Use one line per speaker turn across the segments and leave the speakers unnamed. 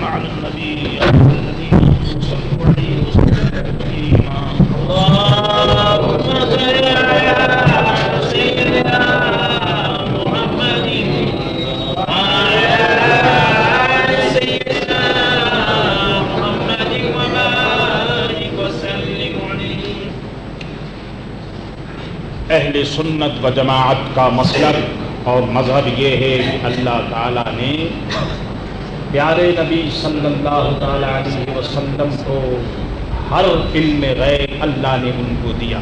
على النبي الذين صلوا عليه وسلم تسليما اللهم صل على سيدنا محمد وعلى آل سيدنا محمد وبارك وسلم عليه. اہل سنت و جماعت کا مسلک اور مذہب یہ ہے کہ اللہ تعالیٰ نے پیارے نبی صلی اللہ تعالیٰ علیہ وسلم کو ہر علم غیب اللہ نے ان کو دیا.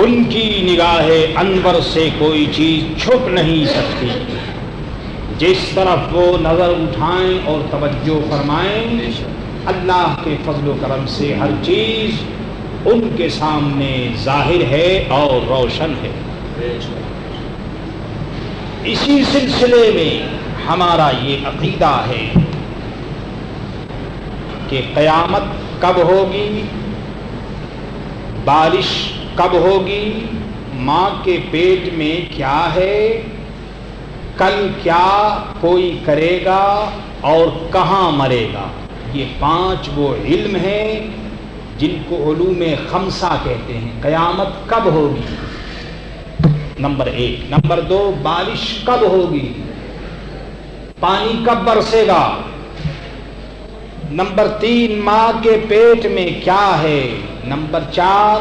ان کی نگاہ انور سے کوئی چیز چھپ نہیں سکتی. جس طرف وہ نظر اٹھائیں اور توجہ فرمائیں اللہ کے فضل و کرم سے ہر چیز ان کے سامنے ظاہر ہے اور روشن ہے. اسی سلسلے میں ہمارا یہ عقیدہ ہے کہ قیامت کب ہوگی، بارش کب ہوگی، ماں کے پیٹ میں کیا ہے، کل کیا کوئی کرے گا اور کہاں مرے گا، یہ 5 وہ علم ہیں جن کو علوم خمسہ کہتے ہیں. قیامت کب ہوگی نمبر 1. نمبر 2 بارش کب ہوگی، پانی کب برسے گا. نمبر 3 ماں کے پیٹ میں کیا ہے. نمبر 4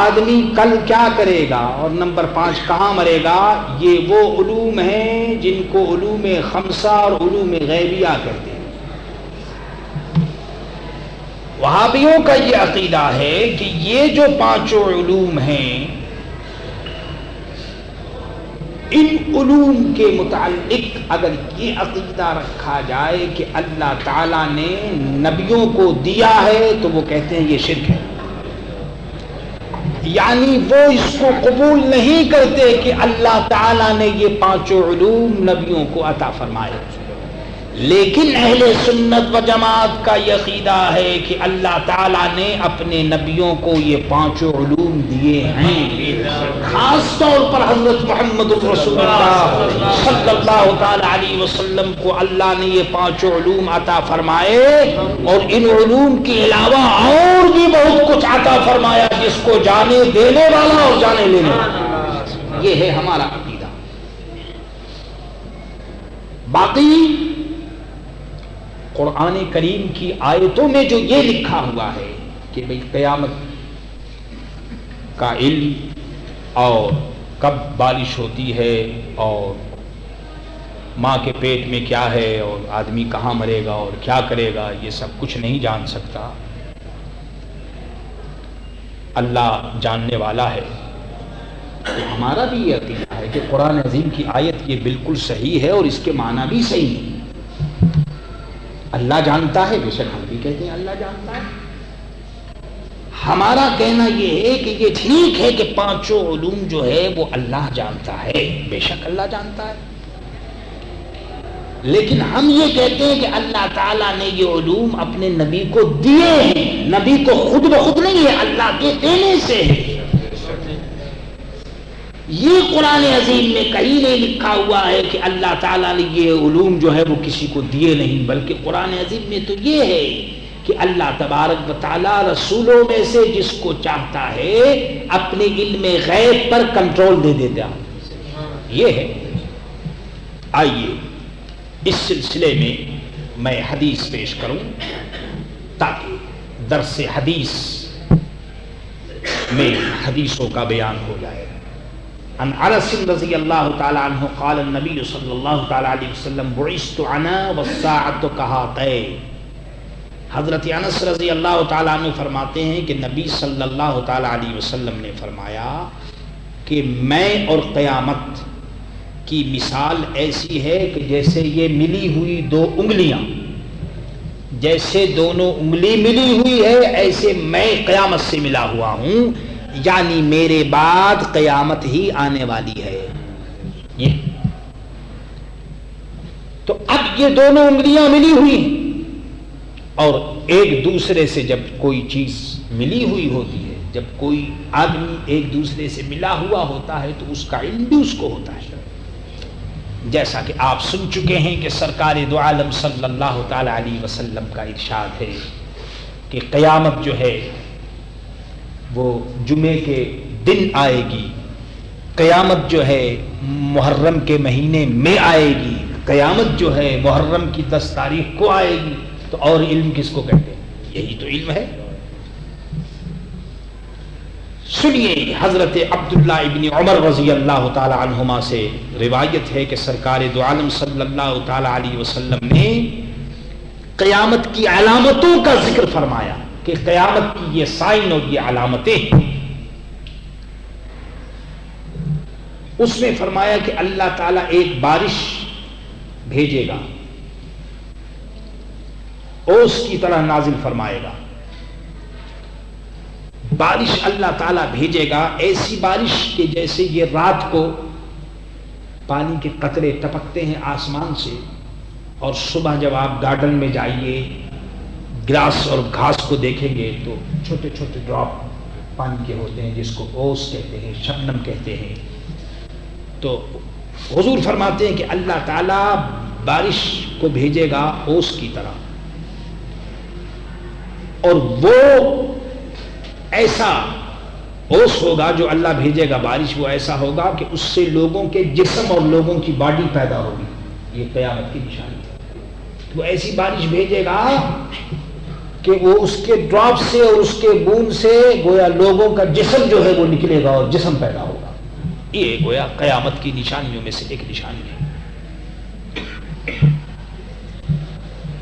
آدمی کل کیا کرے گا، اور نمبر 5 کہاں مرے گا. یہ وہ علوم ہیں جن کو علوم خمسہ اور علوم غیبیہ کہتے ہیں. وہابیوں کا یہ عقیدہ ہے کہ یہ جو 5 علوم ہیں ان علوم کے متعلق اگر یہ عقیدہ رکھا جائے کہ اللہ تعالیٰ نے نبیوں کو دیا ہے تو وہ کہتے ہیں یہ شرک ہے. یعنی وہ اس کو قبول نہیں کرتے کہ اللہ تعالیٰ نے یہ 5 علوم نبیوں کو عطا فرمائے. لیکن اہل سنت و جماعت کا یہ عقیدہ ہے کہ اللہ تعالیٰ نے اپنے نبیوں کو یہ 5 علوم دیے ہیں. خاص طور پر حضرت محمد رسول اللہ صلی اللہ تعالیٰ علیہ وسلم کو اللہ نے یہ 5 علوم عطا فرمائے، اور ان علوم کے علاوہ اور بھی بہت کچھ عطا فرمایا جس کو جانے دینے والا اور جانے لینے والا. یہ ہے ہمارا عقیدہ. باقی قرآن کریم کی آیتوں میں جو یہ لکھا ہوا ہے کہ بھئی قیامت کا علم اور کب بارش ہوتی ہے اور ماں کے پیٹ میں کیا ہے اور آدمی کہاں مرے گا اور کیا کرے گا، یہ سب کچھ نہیں جان سکتا. اللہ جاننے والا ہے. تو ہمارا بھی یہ عقیدہ ہے کہ قرآن عظیم کی آیت یہ بالکل صحیح ہے اور اس کے معنی بھی صحیح ہے. اللہ جانتا ہے، بے شک ہم بھی کہتے ہیں اللہ جانتا ہے. ہمارا کہنا یہ ہے کہ یہ ٹھیک ہے کہ 5 علوم جو ہے وہ اللہ جانتا ہے، بے شک اللہ جانتا ہے. لیکن ہم یہ کہتے ہیں کہ اللہ تعالیٰ نے یہ علوم اپنے نبی کو دیے ہیں. نبی کو خود بخود نہیں ہے، اللہ کے دینے سے ہے. یہ قرآن عظیم میں کہیں نہیں لکھا ہوا ہے کہ اللہ تعالیٰ نے یہ علوم جو ہے وہ کسی کو دیے نہیں، بلکہ قرآن عظیم میں تو یہ ہے کہ اللہ تبارک و تعالیٰ رسولوں میں سے جس کو چاہتا ہے اپنے علم غیب پر کنٹرول دے دیتا. یہ ہے. آئیے اس سلسلے میں حدیث پیش کروں تاکہ درس حدیث میں حدیثوں کا بیان ہو جائے. عن انس رضی اللہ تعالی عنہ قال النبی صلی اللہ تعالی علیہ وسلم بعثت انا والساعة كهاتين. حضرت انس رضی اللہ تعالی عنہ فرماتے ہیں کہ نبی صلی اللہ تعالی علیہ وسلم نے فرمایا کہ میں اور قیامت کی مثال ایسی ہے کہ جیسے یہ ملی ہوئی 2 انگلیاں، جیسے دونوں انگلی ملی ہوئی ہے ایسے میں قیامت سے ملا ہوا ہوں، یعنی میرے بعد قیامت ہی آنے والی ہے. یہ تو اب یہ دونوں انگلیاں ملی ہوئی ہیں اور ایک دوسرے سے جب کوئی چیز ملی ہوئی ہوتی ہے، جب کوئی آدمی ایک دوسرے سے ملا ہوا ہوتا ہے تو اس کا علم بھی اس کو ہوتا ہے. جیسا کہ آپ سن چکے ہیں کہ سرکار دو عالم صلی اللہ تعالی علیہ وسلم کا ارشاد ہے کہ قیامت جو ہے وہ جمعے کے دن آئے گی، قیامت جو ہے محرم کے مہینے میں آئے گی، قیامت جو ہے محرم کی 10 تاریخ کو آئے گی۔ تو اور علم کس کو کہتے ہیں؟ یہی تو علم ہے۔ سنیے، حضرت عبداللہ ابن عمر رضی اللہ تعالی عنہما سے روایت ہے کہ سرکار دو عالم صلی اللہ تعالی علیہ وسلم نے قیامت کی علامتوں کا ذکر فرمایا کہ قیامت کی یہ سائن اور یہ علامتیں ہیں۔ اس میں فرمایا کہ اللہ تعالیٰ ایک بارش بھیجے گا، اوس کی طرح نازل فرمائے گا۔ بارش اللہ تعالیٰ بھیجے گا، ایسی بارش کہ جیسے یہ رات کو پانی کے قطرے ٹپکتے ہیں آسمان سے، اور صبح جب آپ گارڈن میں جائیے گراس اور گھاس کو دیکھیں گے تو چھوٹے چھوٹے ڈراپ پانی کے ہوتے ہیں، جس کو اوس کہتے ہیں، شبنم کہتے ہیں۔ تو حضور فرماتے ہیں کہ اللہ تعالیٰ بارش کو بھیجے گا اوس کی طرح، اور وہ ایسا اوس ہوگا جو اللہ بھیجے گا بارش، وہ ایسا ہوگا کہ اس سے لوگوں کے جسم اور لوگوں کی باڈی پیدا ہوگی۔ یہ قیامت کی نشانی ہے۔ وہ ایسی بارش بھیجے گا کہ وہ اس کے ڈراپ سے اور اس کے بوند سے گویا لوگوں کا جسم جو ہے وہ نکلے گا اور جسم پیدا ہوگا۔ یہ گویا قیامت کی نشانیوں میں سے ایک نشانی ہے۔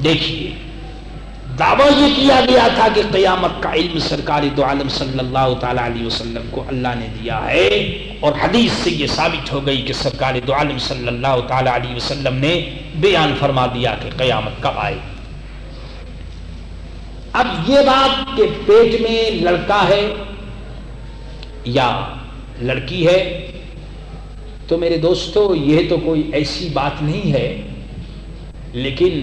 دیکھیے، دعویٰ یہ کیا گیا تھا کہ قیامت کا علم سرکار دو عالم صلی اللہ تعالی علیہ وسلم کو اللہ نے دیا ہے، اور حدیث سے یہ ثابت ہو گئی کہ سرکار دو عالم صلی اللہ تعالی علیہ وسلم نے بیان فرما دیا کہ قیامت کب آئے۔ اب یہ بات کہ پیٹ میں لڑکا ہے یا لڑکی ہے، تو میرے دوستو یہ تو کوئی ایسی بات نہیں ہے، لیکن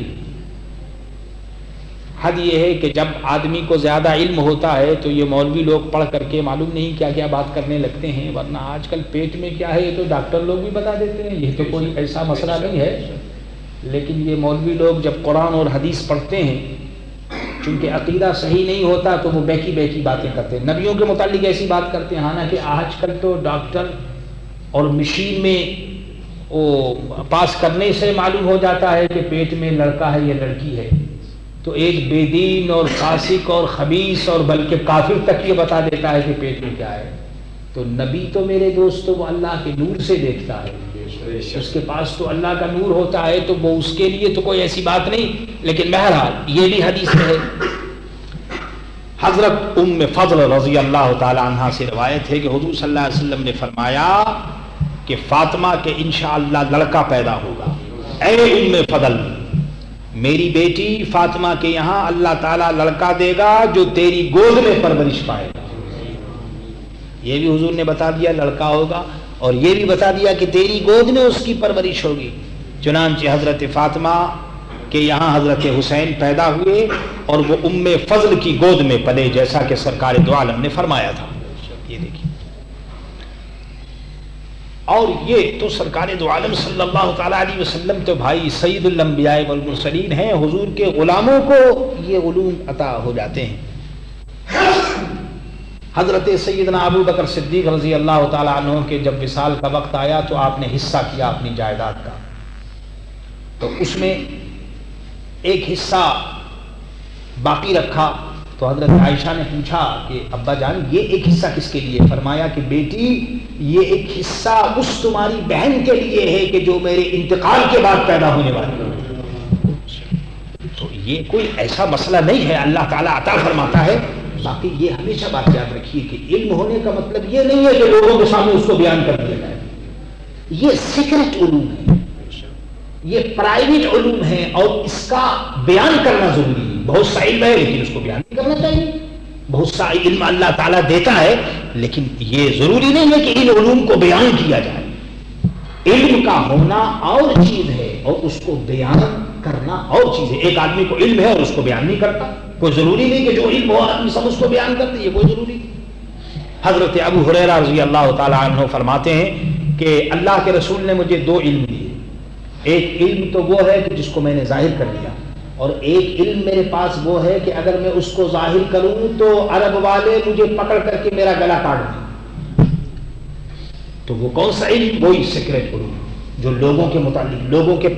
حد یہ ہے کہ جب آدمی کو زیادہ علم ہوتا ہے تو یہ مولوی لوگ پڑھ کر کے معلوم نہیں کیا کیا بات کرنے لگتے ہیں، ورنہ آج کل پیٹ میں کیا ہے یہ تو ڈاکٹر لوگ بھی بتا دیتے ہیں، یہ تو کوئی ایسا مسئلہ نہیں ہے۔ لیکن یہ مولوی لوگ جب قرآن اور حدیث پڑھتے ہیں، چونکہ عقیدہ صحیح نہیں ہوتا تو وہ بیکی بیکی باتیں کرتے ہیں، نبیوں کے متعلق ایسی بات کرتے ہیں، حالانکہ آج کل تو ڈاکٹر اور مشین میں وہ پاس کرنے سے معلوم ہو جاتا ہے کہ پیٹ میں لڑکا ہے یا لڑکی ہے۔ تو ایک بے دین اور فاسق اور خبیث اور بلکہ کافر تک یہ بتا دیتا ہے کہ پیٹ میں کیا ہے۔ تو نبی تو میرے دوستو وہ اللہ کے نور سے دیکھتا ہے، اس کے پاس تو اللہ کا نور ہوتا ہے، تو وہ اس کے لیے تو کوئی ایسی بات نہیں۔ لیکن بہرحال یہ بھی حدیث میں ہے۔ حضرت ام فضل رضی اللہ تعالی عنہا سے روایت ہے کہ حضور صلی اللہ علیہ وسلم نے فرمایا کہ فاطمہ کے انشاءاللہ لڑکا پیدا ہوگا۔ اے ام فضل، میری بیٹی فاطمہ کے یہاں اللہ تعالیٰ لڑکا دے گا جو تیری گود میں پرورش پائے گا۔ یہ بھی حضور نے بتا دیا لڑکا ہوگا، اور یہ بھی بتا دیا کہ تیری گود میں اس کی پرورش ہوگی۔ چنانچہ حضرت فاطمہ کے یہاں حضرت حسین پیدا ہوئے اور وہ ام فضل کی گود میں پلے، جیسا کہ سرکار دو عالم نے فرمایا تھا۔ یہ دیکھیے، اور یہ تو سرکار دو عالم صلی اللہ تعالی علیہ وسلم تو بھائی سید الانبیاء والمرسلین ہیں، حضور کے غلاموں کو یہ علوم عطا ہو جاتے ہیں۔ حضرت سیدنا ابو بکر صدیق رضی اللہ تعالی عنہ کے جب وصال کا وقت آیا تو آپ نے حصہ کیا اپنی جائیداد کا، تو اس میں ایک حصہ باقی رکھا۔ تو حضرت عائشہ نے پوچھا کہ ابا جان یہ ایک حصہ کس کے لیے؟ فرمایا کہ بیٹی یہ ایک حصہ اس تمہاری بہن کے لیے ہے کہ جو میرے انتقال کے بعد پیدا ہونے والی ہے۔ تو یہ کوئی ایسا مسئلہ نہیں ہے، اللہ تعالیٰ عطا فرماتا ہے۔ باقی یہ ہمیشہ بات یاد رکھیے کہ علم ہونے کا مطلب یہ نہیں ہے کہ لوگوں کے سامنے اس کو بیان کر دیا جائے۔ یہ سیکرٹ علوم ہے، یہ پرائیویٹ علوم ہے، اور اس کا بیان کرنا ضروری ہے۔ بہت سا علم ہے لیکن اس کو بیان نہیں کرنا چاہیے۔ بہت سا علم اللہ تعالیٰ دیتا ہے، لیکن یہ ضروری نہیں ہے کہ ان علوم کو بیان کیا جائے۔ علم کا ہونا اور چیز ہے اور اس کو بیان کرنا اور چیز ہے۔ ایک آدمی کو علم ہے اور اس کو بیان نہیں کرتا، کوئی ضروری نہیں کہ جو علم ہو آدمی سب اس کو بیان کرتے، یہ کوئی ضروری نہیں۔ حضرت ابو ہریرہ رضی اللہ تعالی عنہ فرماتے ہیں کہ اللہ کے رسول نے مجھے 2 علم دیے۔ ایک علم تو وہ ہے کہ جس کو میں نے ظاہر کر لیا، اور ایک علم میرے پاس وہ ہے کہ اگر میں اس کو ظاہر کروں تو عرب والے مجھے پکڑ کر کے میرا گلا کاٹ دیں۔ تو وہ کون سا علم؟ وہی سیکرٹ علوم جو لوگوں کے متعلق، لوگوں کے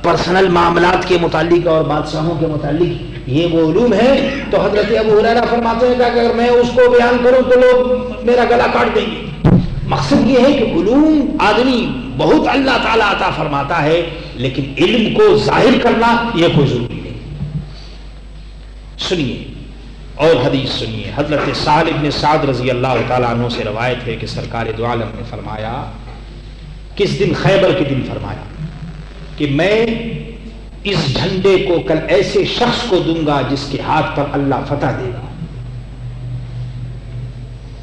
پرسنل معاملات کے متعلق اور بادشاہوں کے متعلق یہ وہ علوم ہے۔ تو حضرت ابو ہریرہ فرماتے ہیں کہ اگر میں اس کو بیان کروں تو لوگ میرا گلا کاٹ دیں گے۔ مقصد یہ ہے کہ علوم آدمی بہت اللہ تعالیٰ عطا فرماتا ہے، لیکن علم کو ظاہر کرنا یہ کوئی ضروری نہیں۔ سنیے اور حدیث سنیے، حضرت سہل بن سعد رضی اللہ تعالیٰ عنہ سے روایت ہے کہ سرکار دو عالم نے فرمایا، کس دن؟ خیبر کے دن فرمایا کہ میں اس جھنڈے کو کل ایسے شخص کو دوں گا جس کے ہاتھ پر اللہ فتح دے گا۔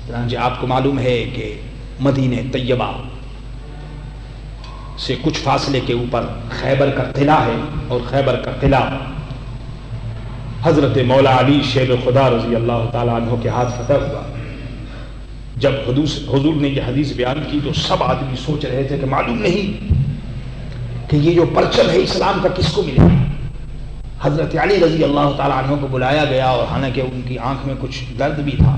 چنانچہ آپ کو معلوم ہے کہ مدینہ طیبہ سے کچھ فاصلے کے اوپر خیبر کا قلعہ ہے، اور خیبر کا قلعہ حضرت مولا علی شیر خدا رضی اللہ تعالیٰ عنہ کے ہاتھ فتح ہوا۔ جب حضور نے یہ حدیث بیان کی تو سب آدمی سوچ رہے تھے کہ معلوم نہیں کہ یہ جو پرچم ہے اسلام کا کس کو ملے۔ حضرت علی رضی اللہ تعالیٰ عنہ کو بلایا گیا، اور حالانکہ ان کی آنکھ میں کچھ درد بھی تھا۔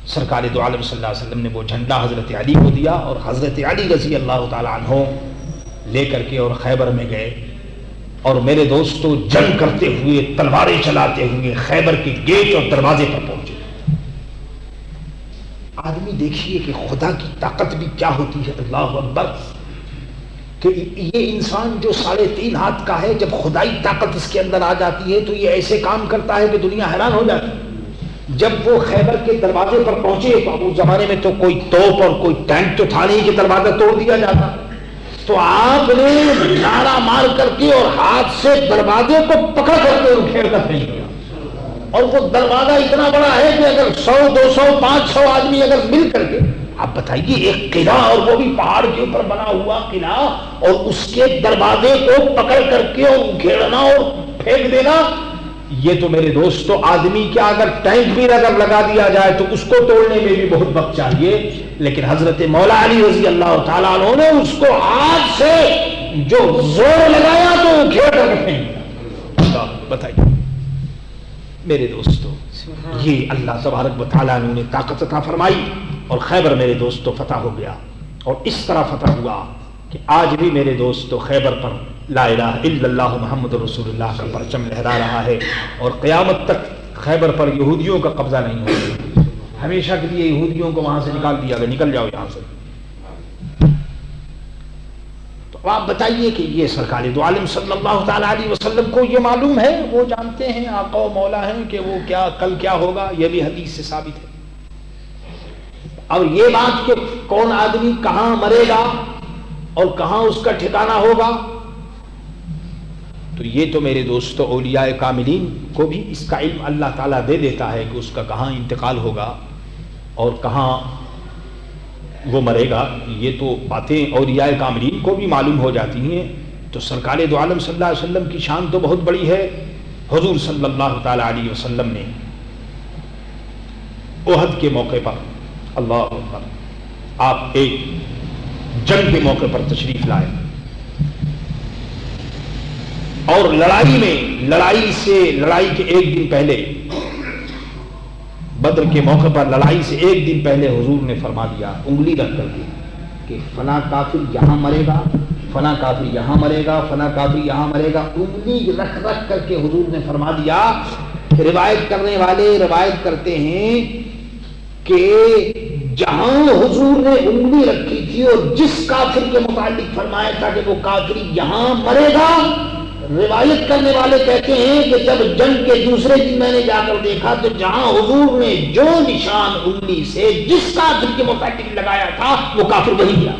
سرکار دو عالم صلی اللہ علیہ وسلم نے وہ جھنڈا حضرت علی کو دیا، اور حضرت علی رضی اللہ تعالیٰ عنہ لے کر کے اور خیبر میں گئے، اور میرے دوستو جنگ کرتے ہوئے، تلواریں چلاتے ہوئے خیبر کے گیٹ اور دروازے پر پہنچے۔ آدمی دیکھیے کہ خدا کی طاقت بھی کیا ہوتی ہے، اللہ اکبر، کہ یہ انسان جو 3.5 ہاتھ کا ہے، جب خدائی طاقت اس کے اندر آ جاتی ہے تو یہ ایسے کام کرتا ہے کہ دنیا حیران ہو جاتی ہے۔ جب وہ خیبر کے دروازے پر پہنچے تو اب اس زمانے میں تو کوئی توپ اور کوئی ٹینک تو تھا نہیں کہ دروازہ توڑ دیا جاتا، تو آپ نے نعرہ مار کر کے اور ہاتھ سے دروازے کو پکڑ کر کے اکھیڑ کر پھینک دیا، اور وہ دروازہ اتنا بڑا ہے کہ اگر 100 200 500 آدمی اگر مل کر کے، آپ بتائیے ایک قلعہ، اور وہ بھی پہاڑ کے اوپر بنا ہوا قلعہ، اور اس کے دروازے کو پکڑ کر کے اور اکھیڑنا اور پھینک دینا، یہ تو میرے دوستو آدمی کیا اگر ٹینک بھی اگر لگا دیا جائے تو اس کو توڑنے میں بھی بہت وقت چاہیے، لیکن حضرت مولا علی رضی اللہ تعالیٰ عنہ نے اس کو ہاتھ سے جو زور لگایا تو اکھیڑ کر پھینک دیا۔ بتائیے میرے دوستو، یہ اللہ تبارک و تعالیٰ نے طاقت عطا فرمائی، اور خیبر میرے دوستو فتح ہو گیا، اور اس طرح فتح ہوا کہ آج بھی میرے دوستو خیبر پر لا الہ الا اللہ محمد رسول اللہ کا پرچم لہرا رہا ہے، اور قیامت تک خیبر پر یہودیوں کا قبضہ نہیں ہوگا۔ ہمیشہ کے لیے یہودیوں کو وہاں سے نکال دیا گیا، نکل جاؤ یہاں سے۔ تو آپ بتائیے کہ یہ سرکار دو عالم صلی اللہ تعالیٰ علیہ وسلم کو یہ معلوم ہے، وہ جانتے ہیں، آقا و مولا ہیں، کہ وہ کیا کل کیا ہوگا، یہ بھی حدیث سے ثابت ہے۔ اور یہ بات کہ کون آدمی کہاں مرے گا اور کہاں اس کا ٹھکانہ ہوگا، تو یہ تو میرے دوستو اولیاء کاملین کو بھی اس کا علم اللہ تعالیٰ دے دیتا ہے کہ اس کا کہاں انتقال ہوگا اور کہاں وہ مرے گا۔ یہ تو باتیں اولیاء کاملین کو بھی معلوم ہو جاتی ہیں۔ تو سرکار دو عالم صلی اللہ علیہ وسلم کی شان تو بہت بڑی ہے۔ حضور صلی اللہ تعالیٰ علیہ وسلم نے احد کے موقع پر، اللہ اکبر، آپ ایک جنگ کے موقع پر تشریف لائے، اور لڑائی کے ایک دن پہلے، بدر کے موقع پر لڑائی سے ایک دن پہلے حضور نے فرما دیا انگلی رکھ کر کے کہ فلاں کافر یہاں مرے گا، فلاں کافر یہاں مرے گا، فلاں کافر یہاں مرے گا، انگلی رکھ کر کے حضور نے فرما دیا۔ روایت کرنے والے روایت کرتے ہیں کہ جہاں حضور نے انگلی رکھی تھی اور جس کافر کے متعلق فرمایا تھا کہ وہ کافر یہاں مرے گا، روایت کرنے والے کہتے ہیں کہ جب جنگ کے دوسرے دن میں نے جا کر دیکھا تو جہاں حضور نے جو نشان انگلی سے جس کافر کے متعلق لگایا تھا وہ کافر وہی گیا۔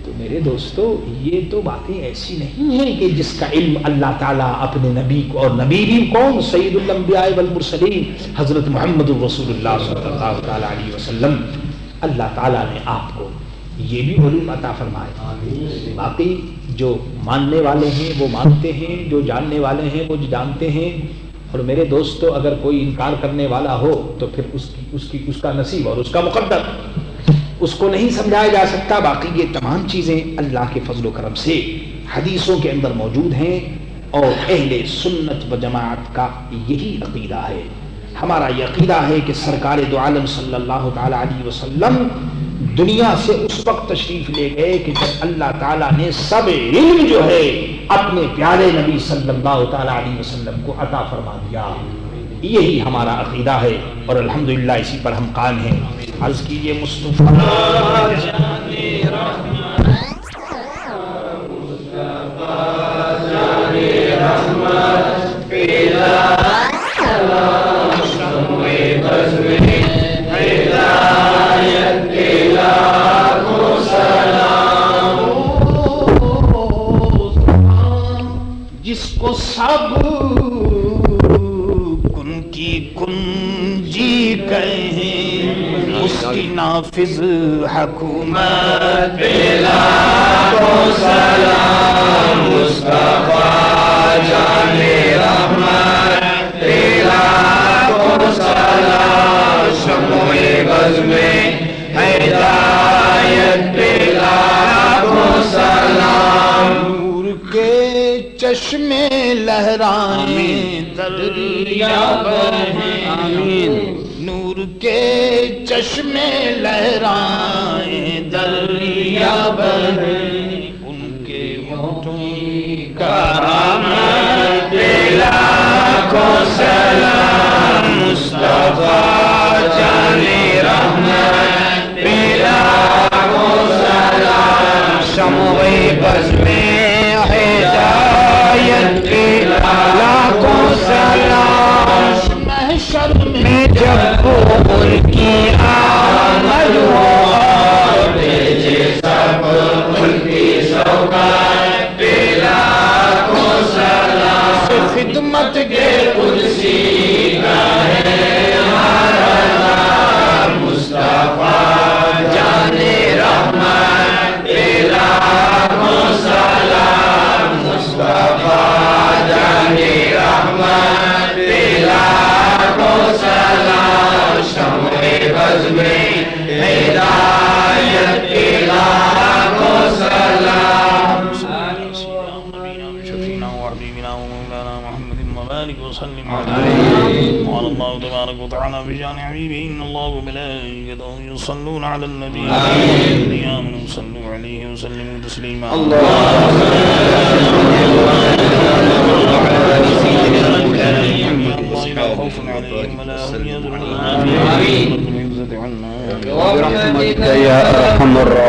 تو میرے دوستو یہ تو باتیں ایسی نہیں ہیں کہ جس کا علم اللہ تعالیٰ اپنے نبی کو، اور نبی بھی کون؟ سید الانبیاء والمرسلین حضرت محمد رسول اللہ صلی اللہ تعالیٰ علیہ وسلم، اللہ تعالیٰ نے آپ کو یہ بھی علوم عطا فرمائے۔ باقی جو ماننے والے ہیں وہ مانتے ہیں، جو جاننے والے ہیں وہ جانتے ہیں، اور میرے دوستو اگر کوئی انکار کرنے والا ہو تو پھر اس کا نصیب اور اس کا مقدر، اس کو نہیں سمجھایا جا سکتا. باقی یہ تمام چیزیں اللہ کے فضل و کرم سے حدیثوں کے اندر موجود ہیں اور اہل سنت و جماعت کا یہی عقیدہ ہے. ہمارا یہ عقیدہ ہے کہ سرکار دو عالم صلی اللہ تعالی علیہ وسلم دنیا سے اس وقت تشریف لے گئے کہ جب اللہ تعالیٰ نے سب علم جو ہے اپنے پیارے نبی صلی اللہ تعالی علیہ وسلم کو عطا فرما دیا. یہی ہمارا عقیدہ ہے اور الحمدللہ اسی پر ہم قائم ہیں. عرض کیجئے مصطفیٰ جس کو سب کن کی کنجی کہیں اس کی نافذ حکومت بلا کو سلام مصطفیٰ جان رحمت بلا کو سلام شمع بزم ہدایت بلا کو سلام نور کے چشمے لہرائیں دریا بہیں آمین نور کے چشمے لہرائیں دریا بہیں ان کے ہونٹوں کی کرامت بلا کو سلام مصطفیٰ جان رحمت بلا کو سلام شمع بزم ہدایت لاکھوں سلام محشر میں جب ان کی آمد ہو بھیجے سب ان کی سوگات لاکھوں سلام خدمت کے قدسی کا ہے ہمارا نام مصطفیٰ جان رحمت لاکھوں سلام مصطفیٰ جان رحمت لاکھوں سلام شمع بزم ہدایت لاکھوں سلام شفیعنا وحبیبنا ومولانا محمد مبارک وسلم علیہ قال اللہ تبارک وتعالی بجان حبیبہ ان اللہ وملائکتہ یصلون علی النبی آمنوا صلوا علیہ وسلموا تسلیما خوف عليهم ولا هم يحزنون برحمتك يا ارحم الراحمين.